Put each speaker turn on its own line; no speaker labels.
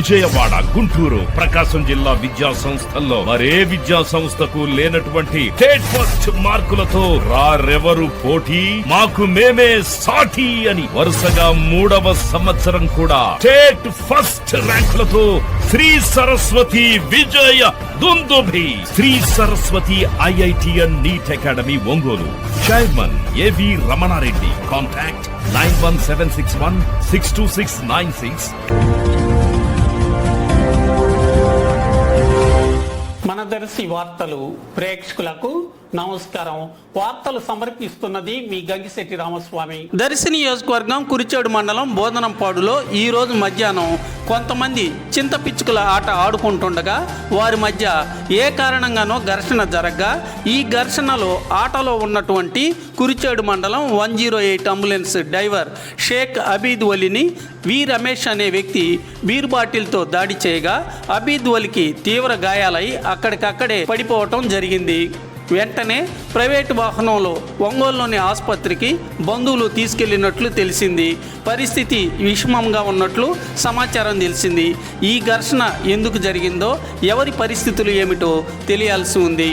విజయవాడ, గుంటూరు, ప్రకాశం జిల్లా విద్యా సంస్థల్లో మరే విద్యా సంస్థకు లేనటువంటి స్టేట్ ఫస్ట్ మార్కులతో రారెవరు పోటీ, మాకు మేమే సాటి అని వరుసగా 3వ సంవత్సరం కూడా స్టేట్ ఫస్ట్ ర్యాంకులతో శ్రీ సరస్వతి విజయ దుందుభి. Sri Saraswati IITN NEET academy Ongole. Chairman AV Ramana Reddy. Contact 9176162696.
మన దర్శి వార్తలు ప్రేక్షకులకు నమస్కారం. వార్తలు సమర్పిస్తున్నది మీ గంగిశెట్టి రామస్వామి. దర్శి నియోజకవర్గం కురిచేడు మండలం బోధనంపాడులో ఈ రోజు మధ్యాహ్నం కొంతమంది చింత పిచ్చుకల ఆట ఆడుకుంటుండగా వారి మధ్య ఏ కారణంగానో ఘర్షణ జరగగా ఈ ఘర్షణలో ఆటలో ఉన్నటువంటి కురిచేడు మండలం 108 అంబులెన్స్ డ్రైవర్ షేక్ అబీద్ వలీని వి రమేష్ అనే వ్యక్తి బీర్ బాటిల్తో దాడి చేయగా అబీద్ వలీకి తీవ్ర గాయాలై అక్కడికక్కడే పడిపోవటం జరిగింది. వెంటనే ప్రైవేటు వాహనంలో ఒంగోలులోని ఆసుపత్రికి బంధువులు తీసుకెళ్లినట్లు తెలిసింది. పరిస్థితి విషమంగా ఉన్నట్లు సమాచారం తెలిసింది. ఈ ఘర్షణ ఎందుకు జరిగిందో, ఎవరి పరిస్థితులు ఏమిటో తెలియాల్సి ఉంది.